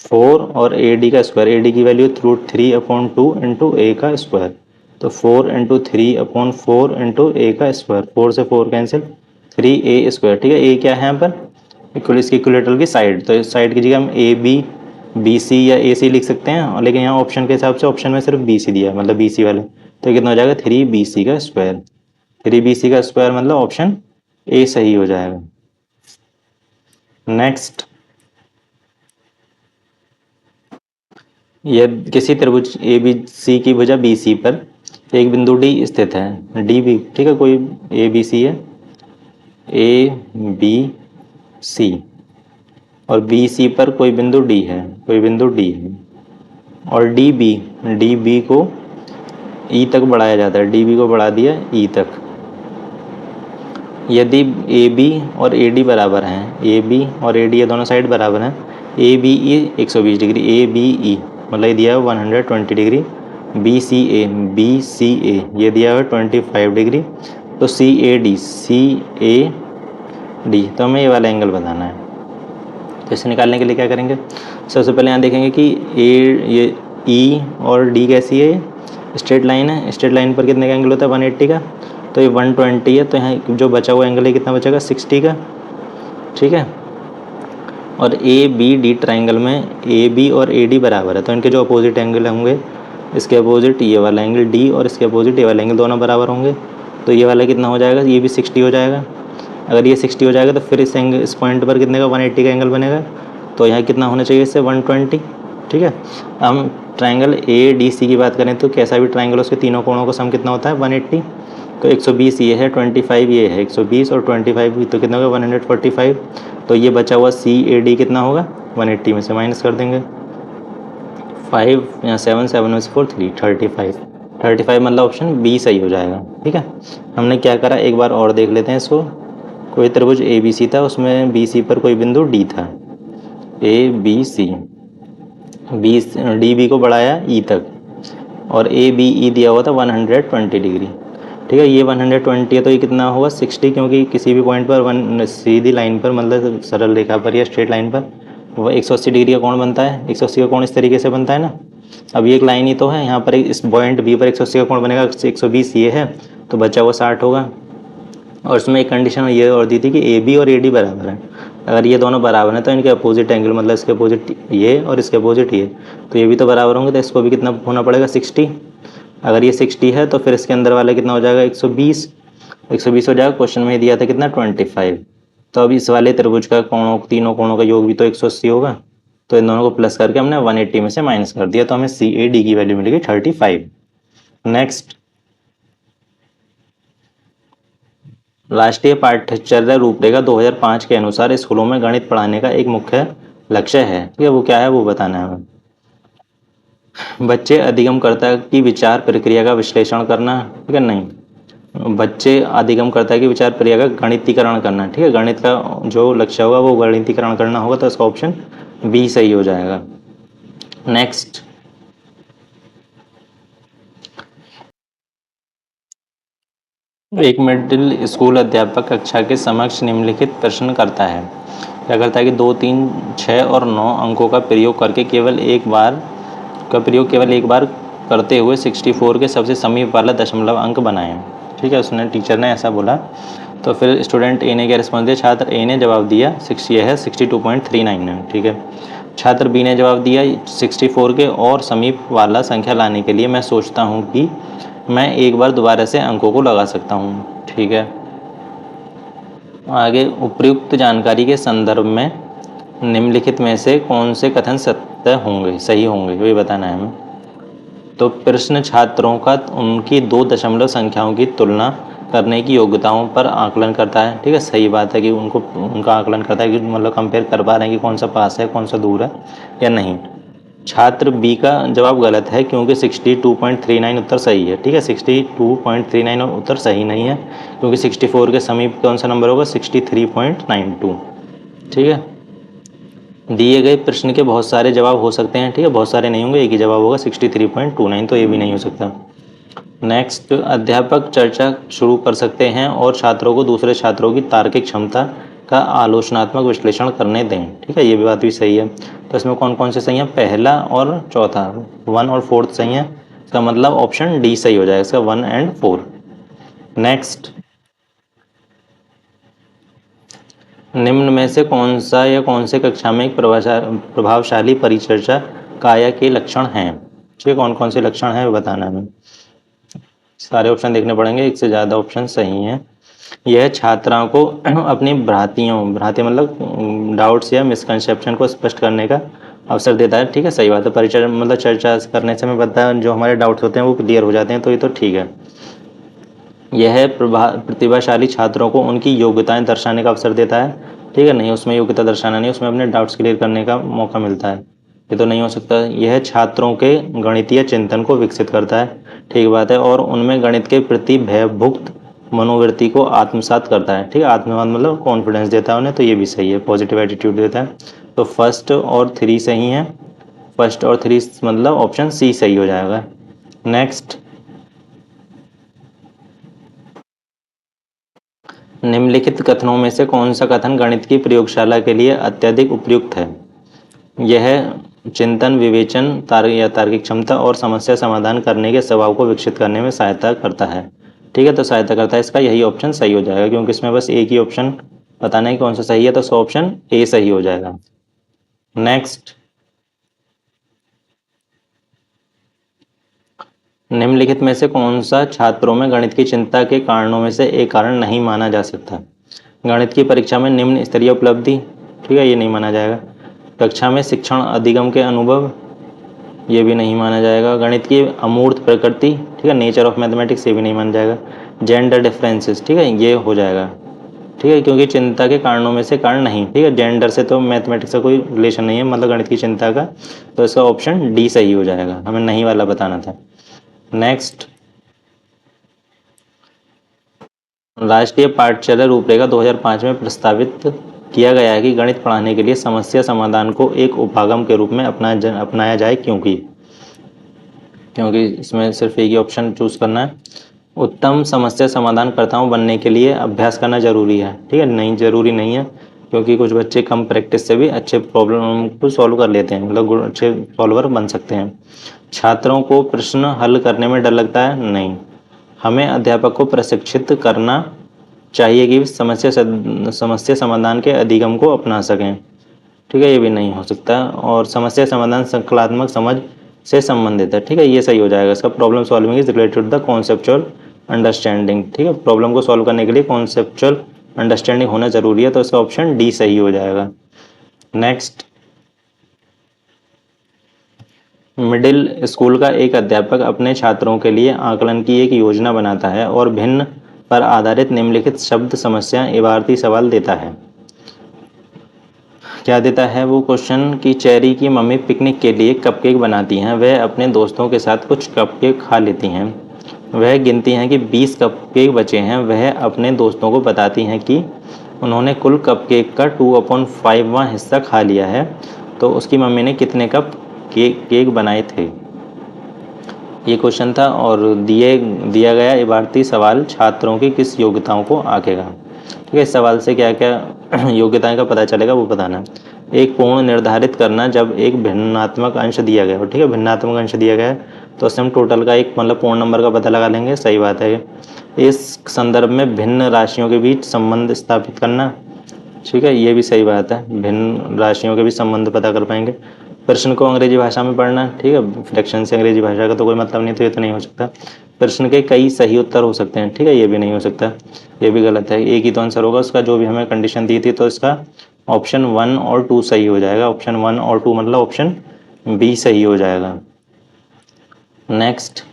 4 और AD का स्क्वायर, AD की वैल्यू √3/2 × A का स्क्वायर, तो 4 × 3/4 × A का स्क्वायर, 4 से 4 कैंसिल, 3A², ठीक है। A क्या है यहाँ पर इसकी इक्विलेटरल की साइड, तो इस साइड की जगह हम AB BC या AC लिख सकते हैं, और लेकिन यहाँ ऑप्शन के हिसाब से ऑप्शन में सिर्फ BC दिया है, मतलब BC वाले, तो कितना हो जाएगा 3BC का स्क्वायर, 3BC का स्क्वायर मतलब ऑप्शन A सही हो जाएगा। नेक्स्ट, यह किसी त्रिभुज ABC की भुजा BC पर एक बिंदु D स्थित है, DB, ठीक है, कोई ABC है ABC और BC पर कोई बिंदु D है, कोई बिंदु D है, और DB को E तक बढ़ाया जाता है, DB को बढ़ा दिया E तक। यदि AB और AD बराबर हैं, AB और AD ये दोनों साइड बराबर हैं, ABE 120 डिग्री, ABE मतलब ये दिया है 120 डिग्री, BCA ये दिया है 25 डिग्री, तो CAD तो हमें ये वाला एंगल बताना है। तो इसे निकालने के लिए क्या करेंगे, सबसे पहले यहाँ देखेंगे कि ये E और D कैसी है, स्ट्रेट लाइन है, स्ट्रेट लाइन पर कितने का एंगल होता है 180 का, तो ये 120 है, तो यहाँ जो बचा हुआ एंगल है कितना बचेगा 60 का, ठीक है। और ABD ट्राइंगल में AB और AD बराबर है, तो इनके जो अपोजिट एंगल होंगे, इसके अपोजिट ये वाला एंगल D और इसके अपोजिट ये वाला एंगल दोनों बराबर होंगे, तो ये वाला कितना हो जाएगा, ये भी 60 हो जाएगा। अगर ये 60 हो जाएगा तो फिर इस पॉइंट पर कितने का 180 का एंगल बनेगा, तो यहाँ कितना होना चाहिए इससे 120, ठीक है। हम ट्राइंगल ADC की बात करें तो कैसा भी ट्राइंगल उसके तीनों कोणों का सम कितना होता है 180, तो 120 ये है, 25 ये है, 120 और 25 तो कितना होगा 145, तो ये बचा हुआ CAD कितना होगा 180 में से माइनस कर देंगे 5, यहाँ 7 7 में से 4 3 35 मतलब ऑप्शन B सही हो जाएगा, ठीक है। हमने क्या करा एक बार और देख लेते हैं इसको, कोई त्रिभुज ABC था, उसमें BC पर कोई बिंदु D था, ABC, बी डी बी को बढ़ाया ई तक, और ए बी ई दिया हुआ था 120 डिग्री। ठीक है, ये 120 है तो ये कितना होगा 60, क्योंकि किसी भी पॉइंट पर वन सीधी लाइन पर मतलब सरल रेखा पर या स्ट्रेट लाइन पर वो 180 डिग्री का कोण बनता है। 180 का कोण इस तरीके से बनता है ना। अब ये एक लाइन ही तो है, यहाँ पर इस पॉइंट बी पर 180 का कोण बनेगा, 120 ये है तो बचा हुआ 60 होगा। और उसमें एक कंडीशन ये और दी थी कि ए बी और ए डी बराबर है। अगर ये दोनों बराबर हैं तो इनके अपोजिट एंगल मतलब इसके अपोजिट ये और इसके अपोजिट ये, तो ये भी तो बराबर होंगे, तो इसको भी कितना होना पड़ेगा 60। अगर ये 60 है तो फिर इसके अंदर वाला कितना हो जाएगा 120। 120 हो जाएगा, क्वेश्चन में दिया था कितना 25। तो अब इस वाले त्रिभुज का कोणों तीनों कोणों का योग भी तो 180 होगा, तो इन दोनों को प्लस करके हमने 180 में से माइनस कर दिया, तो हमें सी ए डी की वैल्यू मिलेगी 35। नेक्स्ट, राष्ट्रीय पाठ्यचर्या रूपरेखा 2005 के अनुसार स्कूलों में गणित पढ़ाने का एक मुख्य लक्ष्य है। ठीक है, वो क्या है वो बताना है हमें। बच्चे अधिगमकर्ता की विचार प्रक्रिया का विश्लेषण करना। ठीक है, नहीं, बच्चे अधिगमकर्ता की विचार प्रक्रिया का गणितीकरण करना। ठीक है, गणित का जो लक्ष्य होगा वो गणितीकरण करना होगा, तो इसका ऑप्शन बी सही हो जाएगा। नेक्स्ट, एक मिडिल स्कूल अध्यापक कक्षा के समक्ष निम्नलिखित प्रश्न करता है। क्या करता है कि 2, 3, 6 और 9 अंकों का प्रयोग केवल एक बार करते हुए 64 के सबसे समीप वाला दशमलव अंक बनाएं। ठीक है, उसने टीचर ने ऐसा बोला। तो फिर स्टूडेंट ए ने क्या रिस्पॉन्स दिया, छात्र ए ने जवाब दिया 60 है 62.39 है। ठीक है, छात्र बी ने जवाब दिया 64 के और समीप वाला संख्या लाने के लिए मैं सोचता हूँ कि मैं एक बार दोबारा से अंकों को लगा सकता हूँ। ठीक है, आगे, उपर्युक्त जानकारी के संदर्भ में निम्नलिखित में से कौन से कथन सत्य होंगे, सही होंगे, ये बताना है हमें। तो प्रश्न छात्रों का उनकी दो दशमलव संख्याओं की तुलना करने की योग्यताओं पर आकलन करता है। ठीक है, सही बात है कि उनका आकलन करता है कि मतलब कंपेयर कर पा रहे हैं कि कौन सा पास है कौन सा दूर है या नहीं। छात्र बी का जवाब गलत है क्योंकि 62.39 उत्तर सही है। ठीक है, 62.39 उत्तर सही नहीं है क्योंकि 64 के समीप कौन सा नंबर होगा 63.92। ठीक है, दिए गए प्रश्न के बहुत सारे जवाब हो सकते हैं। ठीक है, बहुत सारे नहीं होंगे, एक ही जवाब होगा 63.29, तो ये भी नहीं हो सकता। नेक्स्ट, अध्यापक चर्चा शुरू कर सकते हैं और छात्रों को दूसरे छात्रों की तार्किक क्षमता का आलोचनात्मक विश्लेषण करने दें। ठीक है, ये भी बात भी सही है। तो इसमें कौन कौन से सही है, पहला और चौथा, 1 और 4 सही है। इसका मतलब ऑप्शन डी सही हो जाएगा, इसका 1 और 4। नेक्स्ट, निम्न में से कौन सा या कौन से कक्षा में एक प्रभावशाली परिचर्चा काया के लक्षण हैं। ठीक है, कौन कौन से लक्षण हैं बताना है। सारे ऑप्शन देखने पड़ेंगे, एक से ज़्यादा ऑप्शन सही हैं। यह छात्राओं को अपनी भ्रांति मतलब डाउट्स या मिसकंसेप्शन को स्पष्ट करने का अवसर देता है। ठीक है, सही बात है, परिचर्चा मतलब चर्चा करने से हमें पता है जो हमारे डाउट्स होते हैं वो क्लियर हो जाते हैं, तो ये तो ठीक है। यह प्रतिभाशाली छात्रों को उनकी योग्यताएं दर्शाने का अवसर देता है। ठीक है, नहीं, उसमें योग्यता दर्शाना नहीं, उसमें अपने डाउट्स क्लियर करने का मौका मिलता है, ये तो नहीं हो सकता। यह छात्रों के गणितीय चिंतन को विकसित करता है। ठीक बात है, और उनमें गणित के प्रति भयभुक्त मनोवृत्ति को आत्मसात करता है। ठीक है, आत्मवाद मतलब कॉन्फिडेंस देता है उन्हें, तो ये भी सही है, पॉजिटिव एटीट्यूड देता है। तो फर्स्ट और 3 सही हैं, फर्स्ट और 3 मतलब ऑप्शन सी सही हो जाएगा। नेक्स्ट, निम्नलिखित कथनों में से कौन सा कथन गणित की प्रयोगशाला के लिए अत्यधिक उपयुक्त है। यह चिंतन, विवेचन, तार्किक क्षमता और समस्या समाधान करने के स्वभाव को विकसित करने में सहायता करता है। ठीक है, तो सहायता करता है, इसका यही ऑप्शन सही हो जाएगा क्योंकि इसमें बस एक ही ऑप्शन बताना है कौन सा सही है, तो ऑप्शन ए सही हो जाएगा। नेक्स्ट, निम्नलिखित में से कौन सा छात्रों में गणित की चिंता के कारणों में से एक कारण नहीं माना जा सकता। गणित की परीक्षा में निम्न स्तरीय उपलब्धि, ठीक है, ये नहीं माना जाएगा। कक्षा में शिक्षण अधिगम के अनुभव, ये भी नहीं माना जाएगा। गणित की अमूर्त प्रकृति, ठीक है, नेचर ऑफ मैथमेटिक्स, ये भी नहीं माना जाएगा। जेंडर डिफरेंसेस, ठीक है, ये हो जाएगा। ठीक है, क्योंकि चिंता के कारणों में से कारण नहीं। ठीक है, जेंडर से तो मैथमेटिक्स का कोई रिलेशन नहीं है, मतलब गणित की चिंता का, तो इसका ऑप्शन डी सही हो जाएगा, हमें नहीं वाला बताना था। नेक्स्ट, राष्ट्रीय पाठ्यचर्या रूपरेखा 2005 में प्रस्तावित किया गया है कि गणित पढ़ाने के लिए समस्या समाधान को एक उपागम के रूप में अपनाया जाए, क्योंकि इसमें सिर्फ एक ही ऑप्शन चूज करना है। उत्तम समस्या समाधानकर्ताओं बनने के लिए अभ्यास करना जरूरी है। ठीक है, नहीं जरूरी नहीं है, क्योंकि कुछ बच्चे कम प्रैक्टिस से भी अच्छे प्रॉब्लम को सॉल्व कर लेते हैं, मतलब अच्छे सॉल्वर बन सकते हैं। छात्रों को प्रश्न हल करने में डर लगता है? नहीं। हमें अध्यापक को प्रशिक्षित करना चाहिए कि समस्या समाधान के अधिगम को अपना सकें। ठीक है, ये भी नहीं हो सकता। और समस्या समाधान संकलात्मक समझ से संबंधित है। ठीक है, ये सही हो जाएगा। इसका problem solving is related to the conceptual understanding. ठीक है, प्रॉब्लम को सॉल्व करने के लिए कॉन्सेप्चुअल अंडरस्टैंडिंग होना जरूरी है, तो इसका ऑप्शन डी सही हो जाएगा। नेक्स्ट, मिडिल स्कूल का एक अध्यापक अपने छात्रों के लिए आकलन की एक योजना बनाता है और भिन्न पर आधारित निम्नलिखित शब्द समस्या इबारती सवाल देता है। क्या देता है वो क्वेश्चन कि चेरी की मम्मी पिकनिक के लिए कपकेक बनाती हैं, वह अपने दोस्तों के साथ कुछ कपकेक खा लेती हैं, वह गिनती हैं कि 20 कपकेक बचे हैं, वह अपने दोस्तों को बताती हैं कि उन्होंने कुल कपकेक का 2/5वां हिस्सा खा लिया है, तो उसकी मम्मी ने कितने कप केक बनाए थे। ये क्वेश्चन था और दिया गया इबारती सवाल छात्रों की किस योग्यताओं को आंकेगा। ठीक है, इस सवाल से क्या क्या योग्यताएं का पता चलेगा वो बताना। एक पूर्ण निर्धारित करना, जब एक भिन्नात्मक अंश दिया गया हो। ठीक है, भिन्नात्मक अंश दिया गया है तो उससे हम टोटल का एक मतलब पूर्ण नंबर का पता लगा लेंगे, सही बात है। इस संदर्भ में भिन्न राशियों के बीच संबंध स्थापित करना, ठीक है, ये भी सही बात है, भिन्न राशियों के बीच संबंध पता कर पाएंगे। प्रश्न को अंग्रेजी भाषा में पढ़ना, ठीक है, फ्रैक्शन से अंग्रेजी भाषा का तो कोई मतलब नहीं, तो ये तो नहीं हो सकता। प्रश्न के कई सही उत्तर हो सकते हैं, ठीक है, ये भी नहीं हो सकता, ये भी गलत है। एक ही तो आंसर होगा उसका, जो भी हमें कंडीशन दी थी, तो इसका ऑप्शन 1 और 2 सही हो जाएगा। ऑप्शन 1 और 2 मतलब ऑप्शन बी सही हो जाएगा। नेक्स्ट,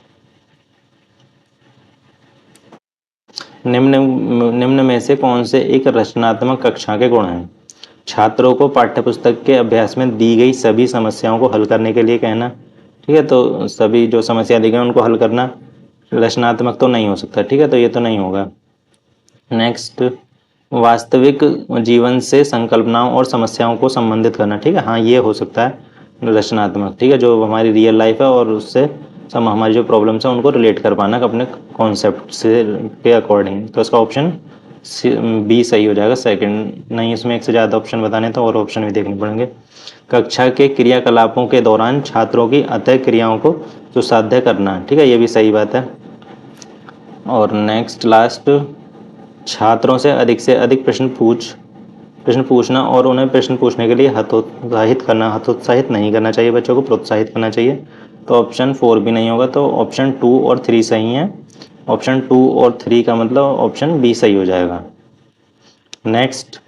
निम्न में से कौन से एक रचनात्मक कक्षा के गुण हैं? छात्रों को पाठ्यपुस्तक के अभ्यास में दी गई सभी समस्याओं को हल करने के लिए कहना। ठीक है, तो सभी जो समस्या दी गई उनको हल करना रचनात्मक तो नहीं हो सकता। ठीक है, तो ये तो नहीं होगा। नेक्स्ट, वास्तविक जीवन से संकल्पनाओं और समस्याओं को संबंधित करना। ठीक है, हाँ, ये हो सकता है रचनात्मक। ठीक है, जो हमारी रियल लाइफ है और उससे सब हमारी जो प्रॉब्लम्स हैं उनको रिलेट कर पाना अपने कॉन्सेप्ट से के अकॉर्डिंग, तो इसका ऑप्शन बी सही हो जाएगा। सेकंड नहीं, इसमें एक से ज़्यादा ऑप्शन बताने तो और ऑप्शन भी देखने पड़ेंगे। कक्षा के क्रियाकलापों के दौरान छात्रों की अतः क्रियाओं को सुसाध्य करना। ठीक है, ये भी सही बात है। और नेक्स्ट लास्ट, छात्रों से अधिक प्रश्न पूछना और उन्हें प्रश्न पूछने के लिए हतोत्साहित नहीं करना चाहिए, बच्चों को प्रोत्साहित करना चाहिए। तो ऑप्शन 4 भी नहीं होगा, तो ऑप्शन 2 और 3 सही हैं। ऑप्शन 2 और 3 का मतलब ऑप्शन बी सही हो जाएगा। नेक्स्ट,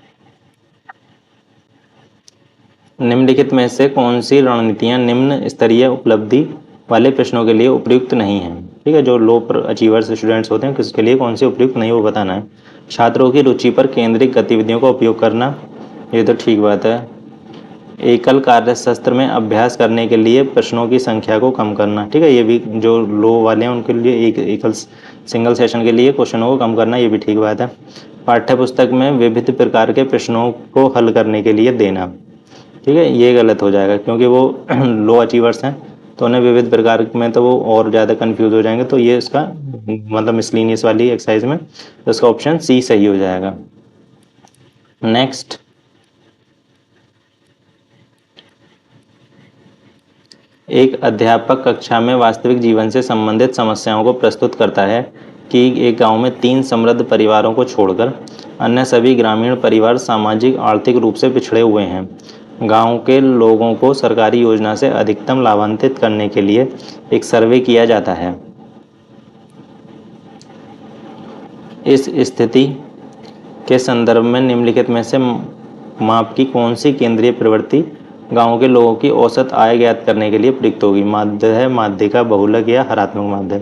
निम्नलिखित में से कौन सी रणनीतियां निम्न स्तरीय उपलब्धि वाले प्रश्नों के लिए उपयुक्त नहीं हैं? ठीक है, जो लो अचीवर्स स्टूडेंट्स होते हैं किसके लिए कौन सी उपयुक्त नहीं, वो बताना है। छात्रों की रुचि पर केंद्रित गतिविधियों का उपयोग करना, ये तो ठीक बात है। एकल कार्यशस्त्र में अभ्यास करने के लिए प्रश्नों की संख्या को कम करना। ठीक है, ये भी जो लो वाले हैं उनके लिए एकल सिंगल सेशन के लिए क्वेश्चनों को कम करना, ये भी ठीक बात है। पाठ्यपुस्तक में विविध प्रकार के प्रश्नों को हल करने के लिए देना। ठीक है, ये गलत हो जाएगा क्योंकि वो लो अचीवर्स हैं, तो उन्हें विविध प्रकार में तो वो और ज़्यादा कंफ्यूज हो जाएंगे, तो ये इसका मतलब मिसलिनियस वाली एक्सरसाइज में तो इसका ऑप्शन सी सही हो जाएगा। नेक्स्ट, एक अध्यापक कक्षा में वास्तविक जीवन से संबंधित समस्याओं को प्रस्तुत करता है कि एक गांव में 3 समृद्ध परिवारों को छोड़कर अन्य सभी ग्रामीण परिवार सामाजिक आर्थिक रूप से पिछड़े हुए हैं। गांव के लोगों को सरकारी योजना से अधिकतम लाभान्वित करने के लिए एक सर्वे किया जाता है। इस स्थिति के संदर्भ में निम्नलिखित में से माप की कौन सी केंद्रीय प्रवृत्ति गांव के लोगों की औसत आय ज्ञात करने के लिए प्रयुक्त होगी? माध्य है, माध्यिका, बहुलक या हरात्मक माध्य।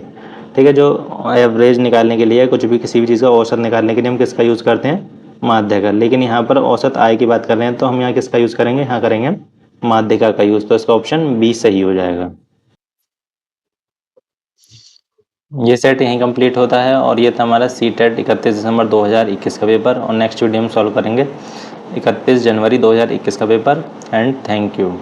ठीक है, जो एवरेज निकालने के लिए कुछ भी किसी भी चीज़ का औसत निकालने के लिए हम किसका यूज़ करते हैं? माध्यिका। लेकिन यहाँ पर औसत आय की बात कर रहे हैं तो हम यहाँ किसका यूज़ करेंगे? यहाँ करेंगे माध्यिका का यूज़, तो इसका ऑप्शन बी सही हो जाएगा। ये सेट यहीं कंप्लीट होता है और ये था हमारा सी टेट 31 दिसंबर 2021 का पेपर। और नेक्स्ट वीडियो हम सॉल्व करेंगे 31 जनवरी 2021 का पेपर एंड थैंक यू।